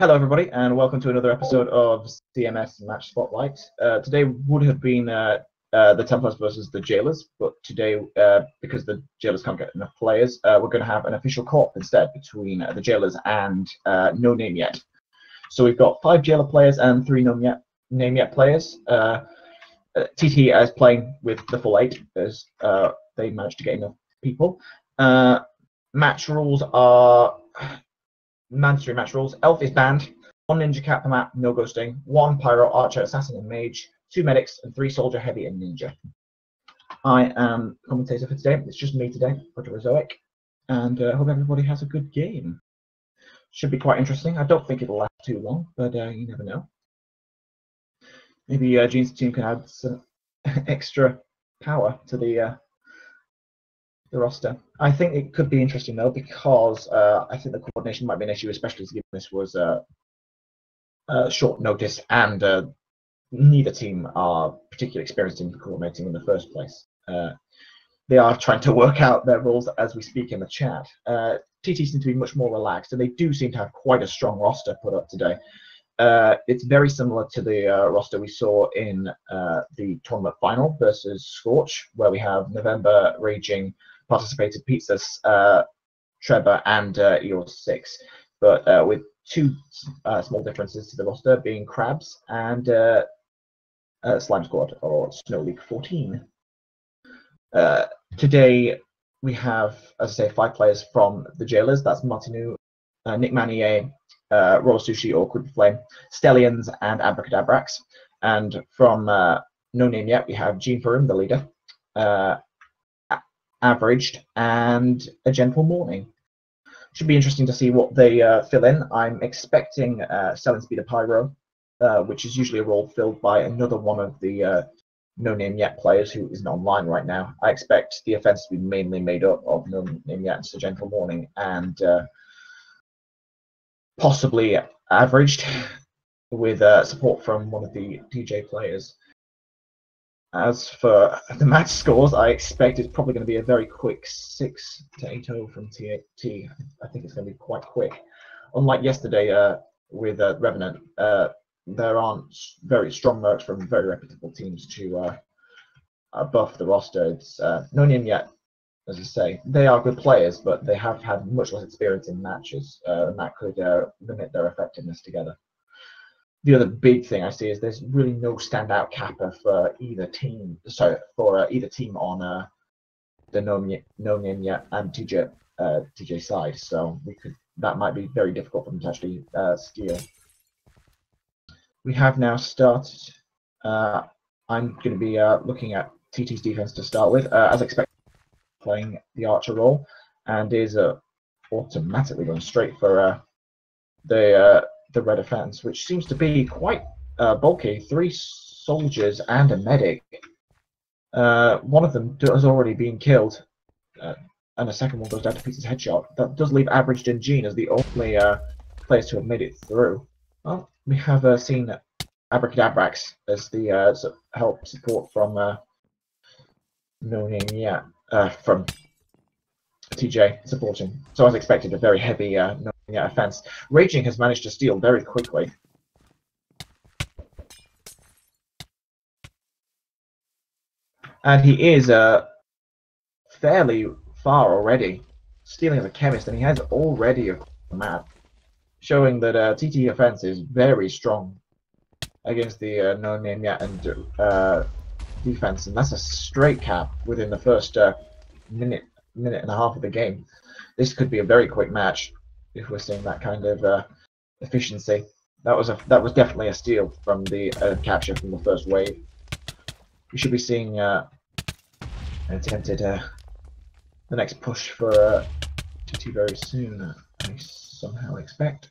Hello, everybody, and welcome to another episode of CMS Match Spotlight. Today would have been the Templars versus the Jailors, but today, because the Jailors can't get enough players, we're going to have an official co-op instead between the Jailors and No Name Yet. So we've got 5 Jailer players and 3 Name Yet players. TT is playing with the full 8 as they managed to get enough people. Match rules are mandatory match rules. Elf is banned. 1 ninja cat per map, no ghosting. 1 pyro, archer, assassin, and mage. 2 medics, and 3 soldier, heavy, and ninja. I am commentator for today. It's just me today, Proterozoic, and I hope everybody has a good game. Should be quite interesting. I don't think it'll last too long, but you never know. Maybe Gene's team can add some extra power to the roster. I think it could be interesting though, because I think the coordination might be an issue, especially given this was short notice and neither team are particularly experienced in coordinating in the first place. They are trying to work out their roles as we speak in the chat. TT seem to be much more relaxed, and they do seem to have quite a strong roster put up today. It's very similar to the roster we saw in the tournament final versus Scorch, where we have November, Raging, Participated Pizzas, Trevor, and EOS6, but with 2 small differences to the roster being Crabs and Slime Squad, or Snow League 14. Today we have, as I say, 5 players from the Jailors. That's Martinu, Nick Manier, Roller Sushi or Quick Flame, Stellions, and Abracadabrax. And from No Name Yet, we have Gene Faroum, the leader, Averaged, and A Gentle Morning. Should be interesting to see what they fill in. I'm expecting Selling Speed of Pyro, which is usually a role filled by another one of the No Name Yet players who isn't online right now. I expect the offense to be mainly made up of No Name Yet and A Gentle Morning, and possibly Averaged with support from one of the DJ players. As for the match scores, I expect it's probably going to be a very quick 6 to 8-0 from TT. I think it's going to be quite quick. Unlike yesterday with Revenant, there aren't very strong mercs from very reputable teams to buff the roster. It's No Name Yet, as I say. They are good players, but they have had much less experience in matches, and that could limit their effectiveness together. The other big thing I see is there's really no standout capper for either team. Sorry, for either team on the No Name Yet and TJ side. So that might be very difficult for them to actually steal. We have now started. I'm going to be looking at TT's defense to start with, as expected, playing the archer role, and is automatically going straight for the red offense, which seems to be quite bulky. 3 soldiers and a medic. One of them has already been killed, and a second one goes down to Peter's headshot. That does leave Averaged and Gene as the only players to have made it through. Well, we have seen Abracadabrax as the help support from No Name Yet, from TJ supporting. So as expected, a very heavy No Name Yet offense. Raging has managed to steal very quickly. And he is fairly far already, stealing as a chemist, and he has already a map, showing that TT offense is very strong against the No Name Yet and defense, and that's a straight cap within the first minute and a half of the game. This could be a very quick match if we're seeing that kind of efficiency. That was definitely a steal from the capture from the first wave. We should be seeing an attempted the next push for TT very soon. I somehow expect.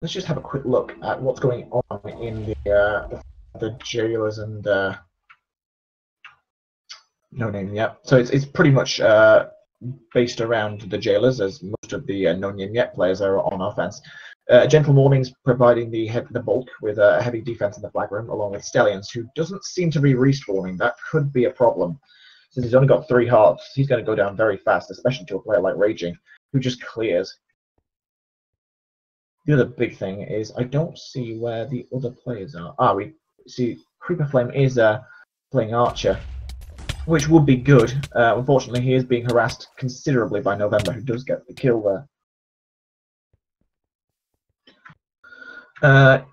Let's just have a quick look at what's going on in the Jailors and No Name Yet. So it's pretty much based around the Jailors, as most of the No Name Yet players are on offense. Gentle Morning's providing the bulk with a heavy defense in the flag room, along with Stellions, who doesn't seem to be respawning. That could be a problem, since he's only got 3 hearts. He's going to go down very fast, especially to a player like Raging, who just clears. The other big thing is I don't see where the other players are. Ah, we see Creeper Flame is playing Archer, which would be good. Unfortunately, he is being harassed considerably by November, who does get the kill there.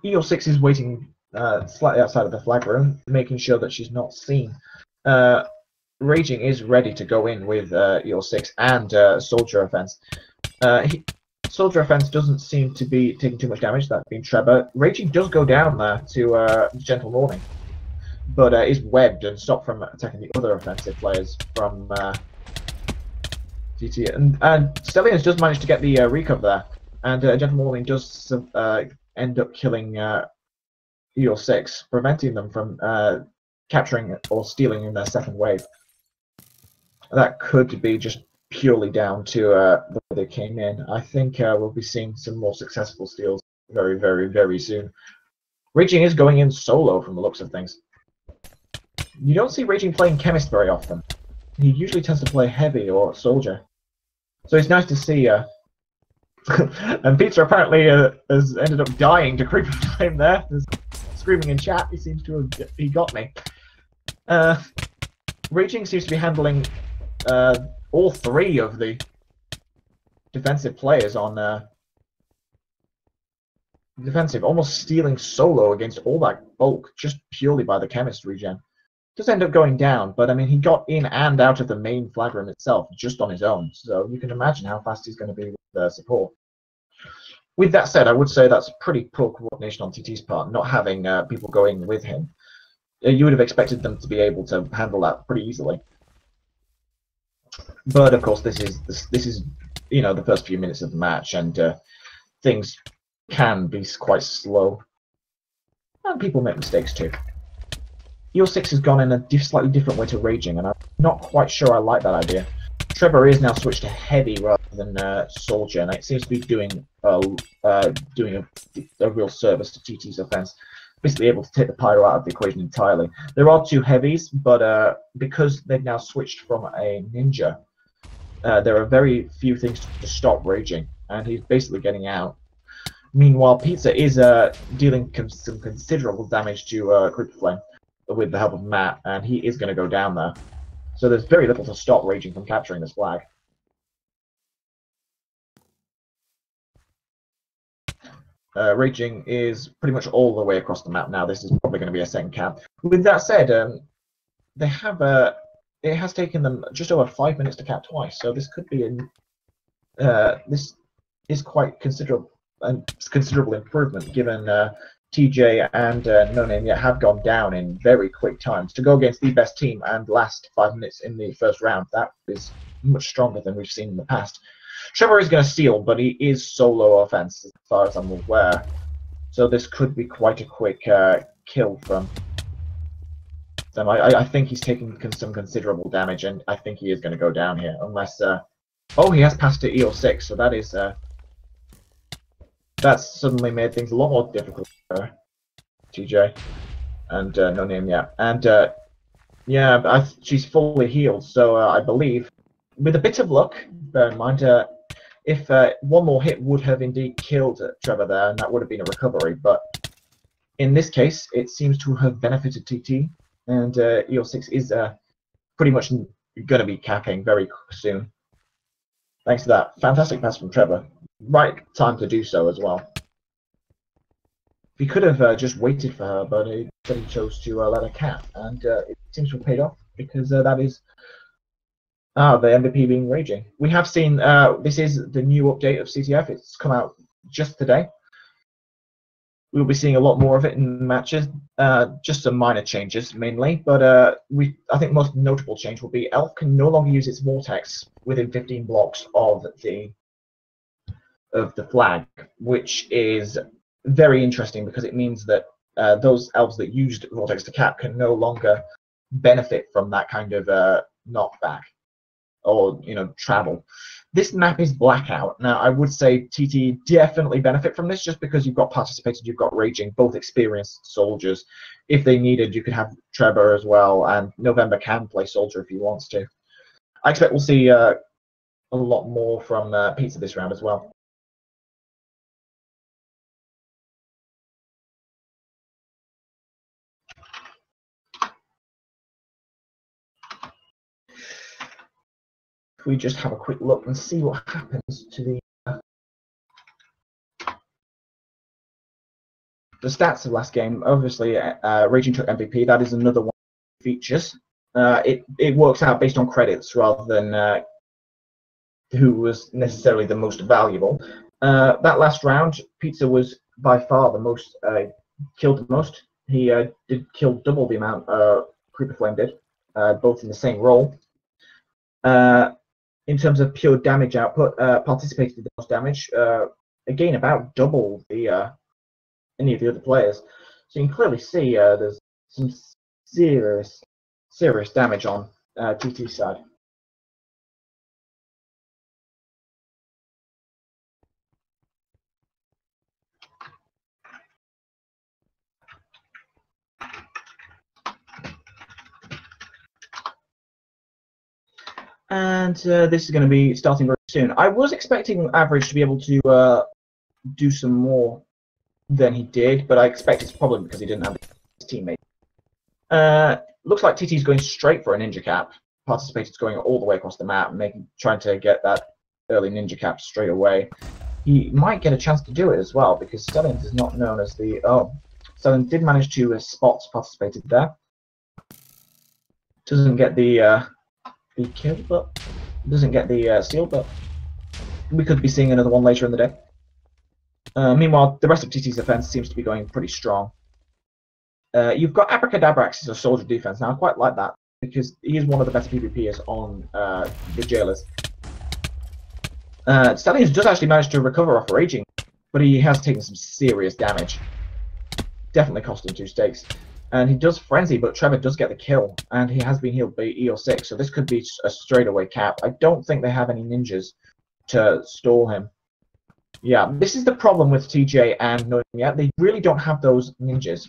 EO6 is waiting slightly outside of the flag room, making sure that she's not seen. Raging is ready to go in with EO6 and Soldier Offense. Soldier Offense doesn't seem to be taking too much damage, that being Trevor. Raging does go down there to Gentle Morning, but is webbed and stopped from attacking the other offensive players from GT. And Stellians does manage to get the recover there, and Gentle Morning does end up killing EO6, preventing them from capturing or stealing in their second wave. That could be just purely down to the way they came in. I think we'll be seeing some more successful steals very, very, very soon. Raging is going in solo from the looks of things. You don't see Raging playing Chemist very often. He usually tends to play Heavy or Soldier. So it's nice to see. And Pizza apparently has ended up dying to Creeper Flame there. There's screaming in chat. He seems to have got me. Raging seems to be handling all three of the defensive players on defensive, almost stealing solo against all that bulk just purely by the Chemist regen. Does end up going down, but I mean, he got in and out of the main flag room itself just on his own, so you can imagine how fast he's going to be with support. With that said, I would say that's pretty poor coordination on TT's part, not having people going with him. You would have expected them to be able to handle that pretty easily. But of course, this is you know, the first few minutes of the match, and things can be quite slow, and people make mistakes too. EO6 has gone in a slightly different way to Raging, and I'm not quite sure I like that idea. Trevor is now switched to Heavy rather than Soldier, and it seems to be doing a real service to TT's offense. Basically able to take the Pyro out of the equation entirely. There are two Heavies, but because they've now switched from a Ninja, there are very few things to stop Raging, and he's basically getting out. Meanwhile, Pizza is dealing some considerable damage to Creeper Flame with the help of Matt, and he is going to go down there. So there's very little to stop Raging from capturing this flag. Raging is pretty much all the way across the map now. This is probably going to be a second camp. With that said, they have it has taken them just over 5 minutes to cap twice, so this could be this is quite considerable improvement given TJ and No Name Yet have gone down in very quick times. To go against the best team and last 5 minutes in the first round, that is much stronger than we've seen in the past. Trevor is going to steal, but he is solo offense as far as I'm aware. So this could be quite a quick kill from them. I think he's taking some considerable damage, and I think he is going to go down here, unless... oh, he has passed to EO6, so that is... that's suddenly made things a lot more difficult for TJ and No Name Yet. And yeah, she's fully healed, so I believe, with a bit of luck, bear in mind, if one more hit would have indeed killed Trevor there, and that would have been a recovery, but in this case, it seems to have benefited TT, and EO6 is pretty much going to be capping very soon. Thanks to that fantastic pass from Trevor. Right time to do so as well. He could have just waited for her, but he chose to let her cap, and it seems to have paid off, because that is the MVP being Raging. We have seen, this is the new update of CTF, it's come out just today. We'll be seeing a lot more of it in matches, just some minor changes mainly, but I think the most notable change will be Elf can no longer use its Vortex within 15 blocks of the flag, which is very interesting because it means that those elves that used Vortex to cap can no longer benefit from that kind of knockback or, you know, travel. This map is Blackout. Now, I would say TT definitely benefit from this just because you've got Participated, you've got Raging, both experienced soldiers. If they needed, you could have Trevor as well, and November can play Soldier if he wants to. I expect we'll see a lot more from Pizza this round as well. If we just have a quick look and see what happens to the stats of last game. Obviously, Raging took MVP. That is another one of the features. It works out based on credits rather than who was necessarily the most valuable. That last round, Pizza was by far the most killed the most. He did kill double the amount Creeper Flame did, both in the same role. In terms of pure damage output, participated in the most damage. Again, about double the any of the other players. So you can clearly see there's some serious damage on TT's side. And this is going to be starting very soon. I was expecting Average to be able to do some more than he did, but I expect it's probably because he didn't have his teammate. Looks like TT's going straight for a ninja cap. Participated's going all the way across the map, trying to get that early ninja cap straight away. He might get a chance to do it as well, because Stellians is not known as the... Oh, Stellians did manage to spot Participated there. Doesn't get the kill, but doesn't get the steal, but we could be seeing another one later in the day. Meanwhile, the rest of TT's defense seems to be going pretty strong. You've got Abracadabrax as a soldier defense. Now, I quite like that, because he is one of the better PvPers on the Jailors. Stellians does actually manage to recover off Raging, but he has taken some serious damage. Definitely cost him 2 stakes. And he does Frenzy, but Trevor does get the kill, and he has been healed by EO6, so this could be a straightaway cap. I don't think they have any ninjas to stall him. Yeah, this is the problem with TJ and Nonya. They really don't have those ninjas.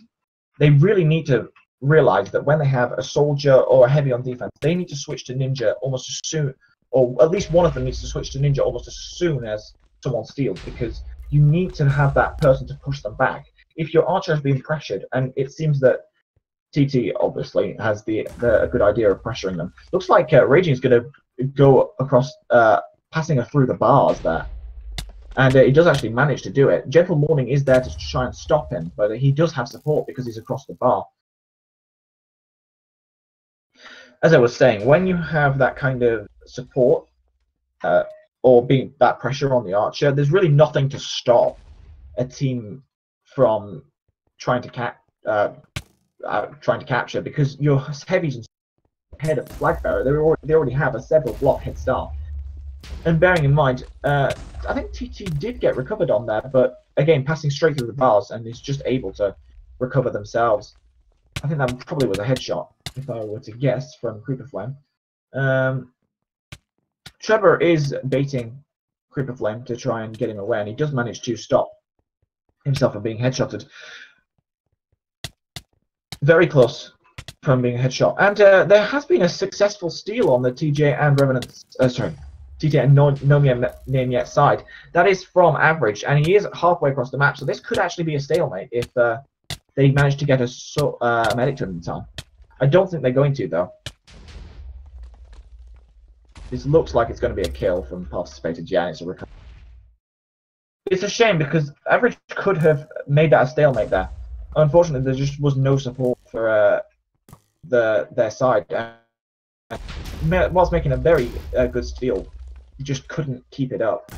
They really need to realize that when they have a soldier or a heavy on defense, they need to switch to ninja almost as soon, or at least one of them needs to switch to ninja almost as soon as someone steals, because you need to have that person to push them back. If your archer has been pressured, and it seems that TT obviously has a good idea of pressuring them. Looks like Raging is going to go across, passing her through the bars there. And he does actually manage to do it. Gentle Morning is there to try and stop him, but he does have support because he's across the bar. As I was saying, when you have that kind of support, or being that pressure on the archer, there's really nothing to stop a team from trying to capture, because your heavies ahead of flag bearer, they already have a several block head start. And bearing in mind, I think TT did get recovered on there, but again, passing straight through the bars, and is just able to recover themselves. I think that probably was a headshot, if I were to guess, from Creeper Flame. Trevor is baiting Creeper Flame to try and get him away, and he does manage to stop himself from being headshotted. Very close from being a headshot. And there has been a successful steal on the TJ and Revenant, TJ and Nomiya name yet side. That is from Average, and he is halfway across the map, so this could actually be a stalemate if they manage to get a medic to him in time. I don't think they're going to, though. This looks like it's going to be a kill from Participated. Yeah, it's a recovery. It's a shame, because Average could have made that a stalemate there. Unfortunately, there just was no support for their side. Whilst making a very good steal, he just couldn't keep it up.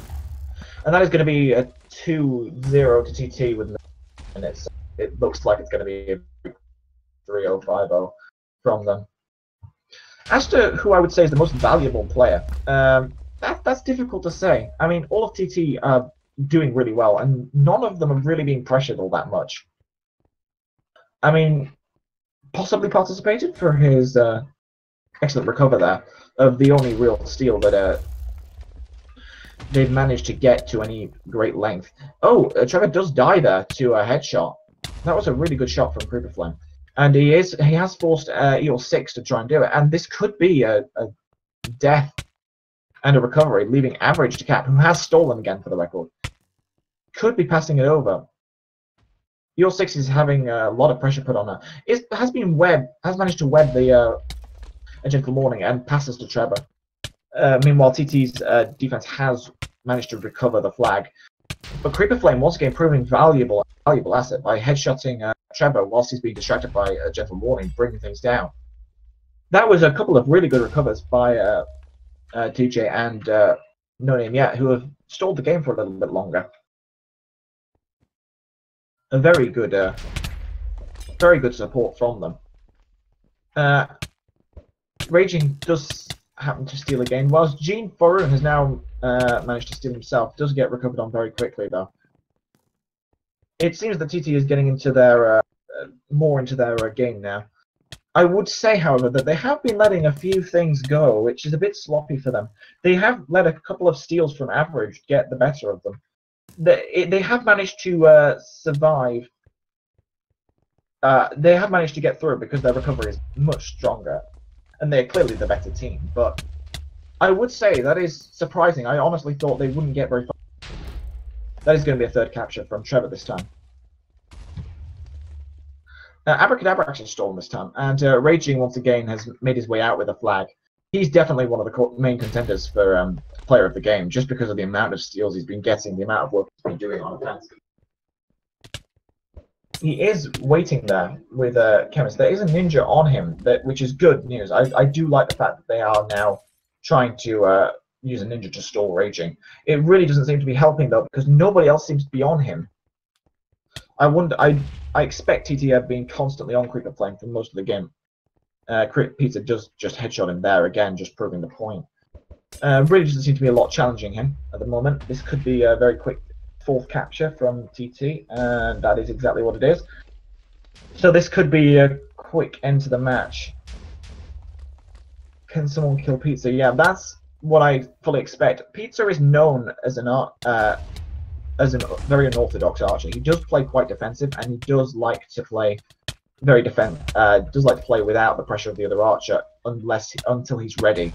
And that is going to be a 2-0 to TT with minutes. It looks like it's going to be a 3-0, 5-0 from them. As to who I would say is the most valuable player, that's difficult to say. I mean, all of TT are doing really well, and none of them are really being pressured all that much. I mean, possibly Participated for his excellent recover there of the only real steal that they've managed to get to any great length. Oh, Trevor does die there to a headshot. That was a really good shot from Creeper Flame. And he has forced EO6 to try and do it, and this could be a death and a recovery, leaving Average to cap, who has stolen again for the record. Could be passing it over. Your 6 is having a lot of pressure put on her. Has managed to web the A Gentle Morning and passes to Trevor. Meanwhile, TT's defense has managed to recover the flag. But Creeper Flame once again proving valuable asset by headshotting Trevor whilst he's being distracted by A Gentle Morning, bringing things down. That was a couple of really good recovers by DJ and No Name Yet, who have stalled the game for a little bit longer. A very good support from them. Raging does happen to steal again, whilst Gene Foreign has now managed to steal himself. Does get recovered on very quickly though. It seems that TT is getting into their more into their game now. I would say, however, that they have been letting a few things go, which is a bit sloppy for them. They have let a couple of steals from Average get the better of them. They have managed to survive. They have managed to get through because their recovery is much stronger, and they're clearly the better team. But I would say that is surprising. I honestly thought they wouldn't get very far. That is going to be a third capture from Trevor this time. Abracadabra actually stolen this time, and Raging once again has made his way out with a flag. He's definitely one of the main contenders for player of the game, just because of the amount of steals he's been getting, the amount of work he's been doing on offense. He is waiting there with Chemist. There is a ninja on him, which is good news. I do like the fact that they are now trying to use a ninja to stall Raging. It really doesn't seem to be helping though, because nobody else seems to be on him. I expect TTF being constantly on Creeper Flame for most of the game. Pizza does just headshot him there again, just proving the point. Really doesn't seem to be a lot challenging him at the moment. This could be a very quick fourth capture from TT, and that is exactly what it is. So this could be a quick end to the match. Can someone kill Pizza? Yeah, that's what I fully expect. Pizza is known as a very unorthodox archer. He does play quite defensive, and he does like to play does like to play without the pressure of the other archer until he's ready.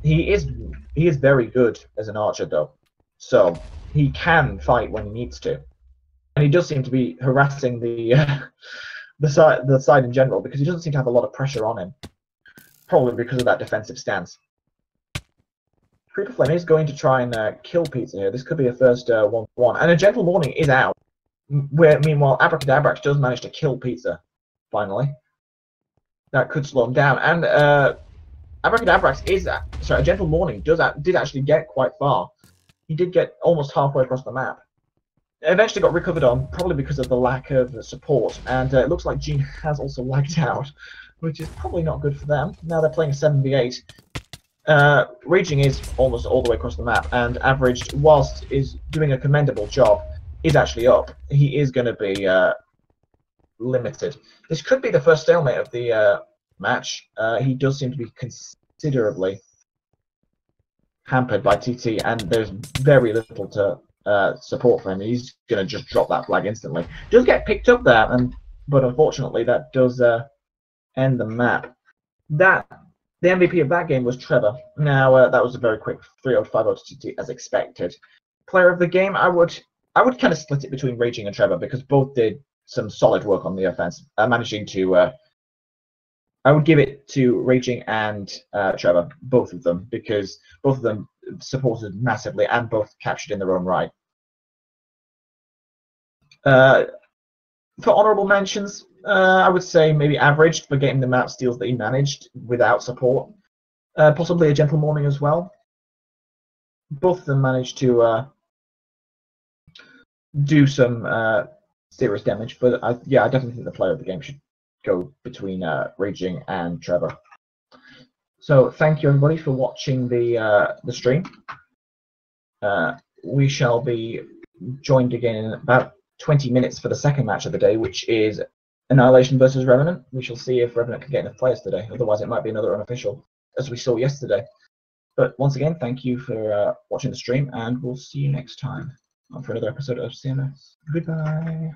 He is very good as an archer though, so he can fight when he needs to, and he does seem to be harassing the side in general because he doesn't seem to have a lot of pressure on him, probably because of that defensive stance. Creeper Flame is going to try and kill Pizza here. This could be a first 1-1, and A Gentle Morning is out. Meanwhile, Abracadabrax does manage to kill Pizza finally. That could slow him down, and Abracadabrax A Gentle Morning did actually get quite far. He did get almost halfway across the map. Eventually got recovered on, probably because of the lack of support, and it looks like Gene has also lagged out, which is probably not good for them. Now they're playing a 7v8. Raging is almost all the way across the map, and Average, whilst is doing a commendable job, is actually up. He is going to be limited. This could be the first stalemate of the match. He does seem to be considerably hampered by TT, and there's very little to support for him. He's going to just drop that flag instantly. Does get picked up there, but unfortunately that does end the map. The MVP of that game was Trevor. Now that was a very quick 3-0-5-0 to TT as expected. Player of the game, I would kind of split it between Raging and Trevor because both did some solid work on the offense, managing to. I would give it to Raging and Trevor, both of them, because both of them supported massively and both captured in their own right. For honourable mentions, I would say maybe Average for getting the map steals that he managed without support. Possibly A Gentle Morning as well. Both of them managed to do some serious damage, but I definitely think the player of the game should go between Raging and Trevor. So thank you everybody for watching the stream. We shall be joined again in about 20 minutes for the second match of the day, which is Annihilation versus Revenant. We shall see if Revenant can get enough players today. Otherwise, it might be another unofficial, as we saw yesterday. But once again, thank you for watching the stream, and we'll see you next time for another episode of CMS. Goodbye.